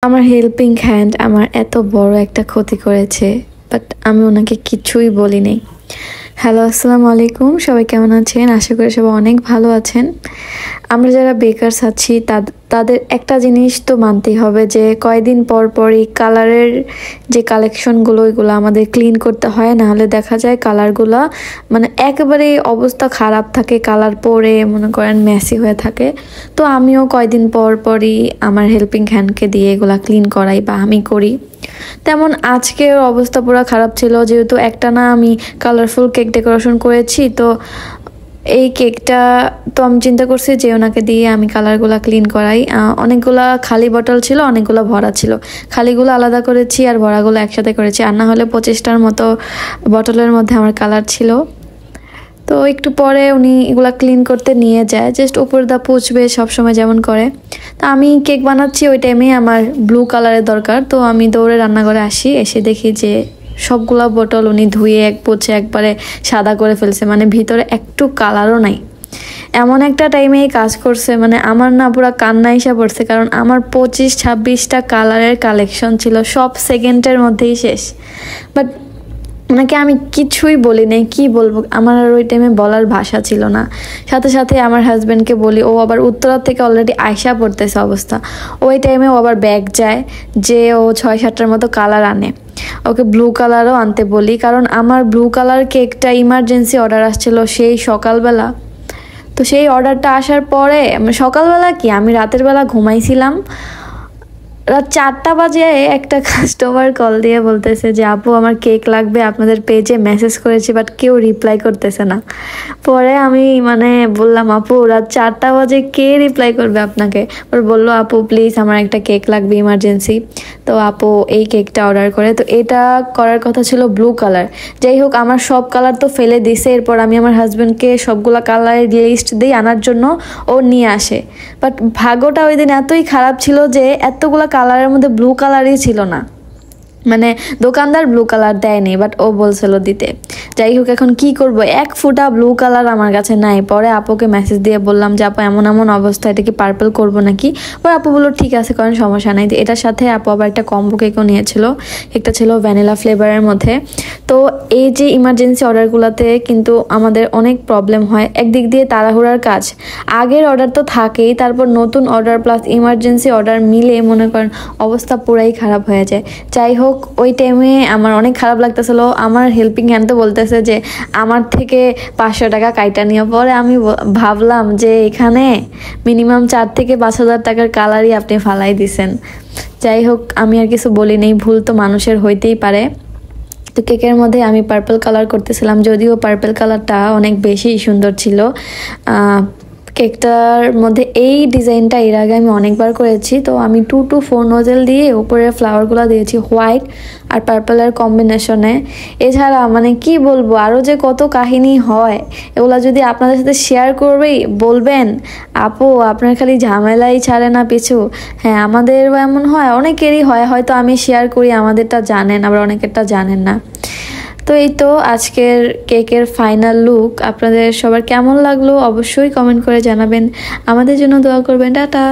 আমার helping hand আমার এত বড় একটা ক্ষতি করেছে, বাট আমি ওনাকে কিছুই বলি নাই। হ্যালো, আসসালামু আলাইকুম। সবাই কেমন আছেন? আশা করি সবাই অনেক ভালো আছেন। আমরা যারা বেকারস আছি তাদের একটা জিনিস তো মানতেই হবে যে কয়দিন পর পরই কালারের যে কালেকশনগুলো ওইগুলো আমাদের ক্লিন করতে হয়, না হলে দেখা যায় কালারগুলো মানে একেবারে অবস্থা খারাপ থাকে, কালার পরে মনে করেন মেসি হয়ে থাকে। তো আমিও কয়দিন পর পরই আমার হেল্পিং হ্যান্ডকে দিয়ে এগুলা ক্লিন করাই বা আমি করি। তেমন আজকের অবস্থা পুরো খারাপ ছিল, যেহেতু একটা না আমি কালারফুল কেক ডেকোরেশন করেছি। তো এই কেকটা তো আমি চিন্তা করছি যে ওনাকে দিয়ে আমি কালারগুলো ক্লিন করাই। অনেকগুলা খালি বটল ছিল, অনেকগুলো ভরা ছিল। খালিগুলো আলাদা করেছি আর ভরাগুলো একসাথে করেছি, আর না হলে 25টার মতো বটলের মধ্যে আমার কালার ছিল। তো একটু পরে উনি এগুলা ক্লিন করতে নিয়ে যায়, জাস্ট উপর দা পুছবে সবসময় যেমন করে। তো আমি কেক বানাচ্ছি, ওই টাইমে আমার ব্লু কালারের দরকার। তো আমি দৌড়ে রান্নাঘরে আসি, এসে দেখি যে সবগুলা বোতল উনি ধুয়ে এক পোছে একবারে সাদা করে ফেলছে, মানে ভিতরে একটু কালারও নাই। এমন একটা টাইমে কাজ করছে, মানে আমার না পুরো কান্না এসে পড়ছে, কারণ আমার 25-26টা কালারের কালেকশন ছিল, সব সেকেন্ডের মধ্যেই শেষ। বাট ওনাকে আমি কিছুই বলি নাই, কি বলবো, আমার আর ওই টাইমে বলার ভাষা ছিল না। সাথে সাথে আমার হাজব্যান্ডকে বলি, ও আবার উত্তরা থেকে অলরেডি আয়সা পড়তেছে অবস্থা। ওই টাইমে ও আবার ব্যাগ যায়, যে ও 6-7টার মতো কালার আনে। ওকে ব্লু কালারও আনতে বলি, কারণ আমার ব্লু কালার কেকটা ইমার্জেন্সি অর্ডার আসছিল সেই সকালবেলা। তো সেই অর্ডারটা আসার পরে সকালবেলা কি আমি রাতের বেলা ঘুমাইছিলাম, রাত 4টা বাজে একটা কাস্টমার কল দিয়ে বলতেছে যে আপু আমার কেক লাগবে, আপনাদের পেজে মেসেজ করেছি বাট কেউ রিপ্লাই করতেছে না। পরে আমি বললাম আপু রাত 4টা বাজে কে রিপ্লাই করবে আপনাকে? পরে বললো আপু প্লিজ আমার একটা কেক লাগবে ইমার্জেন্সি। তো আপু এই কেকটা অর্ডার করে, তো এটা করার কথা ছিল ব্লু কালার। যাই হোক, আমার সব কালার তো ফেলে দিছে। এরপর আমি আমার হাজব্যান্ডকে সবগুলা কালারের লিস্ট দিই আনার জন্য, ও নিয়ে আসে। বাট ভাগ্যটা ওই দিন এতই খারাপ ছিল যে এতগুলা কালারের মধ্যে ব্লু কালারই ছিল না, মানে দোকানদার ব্লু কালার দেয়নি, বাট ও বলছিল দিতে। যাই হোক, এখন কি করব, এক ফুটা ব্লু কালার আমার কাছে নাই। পরে আপুকে মেসেজ দিয়ে বললাম যে আপু এমন এমন অবস্থা, এটা কি পার্পল করবো নাকি? পরে আপু বললো ঠিক আছে করেন, সমস্যা নাই। এটার সাথে আপু আবার একটা কম্বো কেকও নিয়েছিল, একটা ছিল ভ্যানিলা ফ্লেভারের মধ্যে। তো এই যে ইমার্জেন্সি অর্ডারগুলোতে কিন্তু আমাদের অনেক প্রবলেম হয়। একদিক দিয়ে তাড়াহুড়ার কাজ, আগের অর্ডার তো থাকেই, তারপর নতুন অর্ডার প্লাস ইমার্জেন্সি অর্ডার মিলে মনে করেন অবস্থা পুরাই খারাপ হয়ে যায়। যাই হোক, ওই টাইমে আমার অনেক খারাপ লাগতেছিল। আমার হেল্পিং হ্যান্ড তো বলতেছে যে আমার থেকে 500 টাকা কাইটা নিয়ে। পরে আমি ভাবলাম যে এখানে মিনিমাম 4 থেকে 5 হাজার টাকার কালারই আপনি ফালাই দিছেন। যাই হোক, আমি আর কিছু বলি নেই, ভুল তো মানুষের হইতেই পারে। তো কেকের মধ্যে আমি পার্পল কালার করতেছিলাম, যদিও পার্পল কালারটা অনেক বেশি সুন্দর ছিল। কেকটার মধ্যে এই ডিজাইনটা এর আগে আমি অনেকবার করেছি। তো আমি 2 to 4 নোজেল দিয়ে উপরে ফ্লাওয়ারগুলো দিয়েছি হোয়াইট আর পার্পলের কম্বিনেশনে। এছাড়া কি বলবো, আরও যে কত কাহিনী হয়, এগুলো যদি আপনাদের সাথে শেয়ার বলবেন আপু আপনার খালি ঝামেলাই ছাড়ে না পিছু। হ্যাঁ, আমাদের এমন হয়, অনেকেরই হয়, হয়তো আমি শেয়ার করি আমাদেরটা জানেন, আবার অনেকেরটা জানেন না। তো এই তো আজকের কেকের ফাইনাল লুক। আপনাদের সবার কেমন লাগলো অবশ্যই কমেন্ট করে জানাবেন, আমাদের জন্য দোয়া করবেন। টাটা।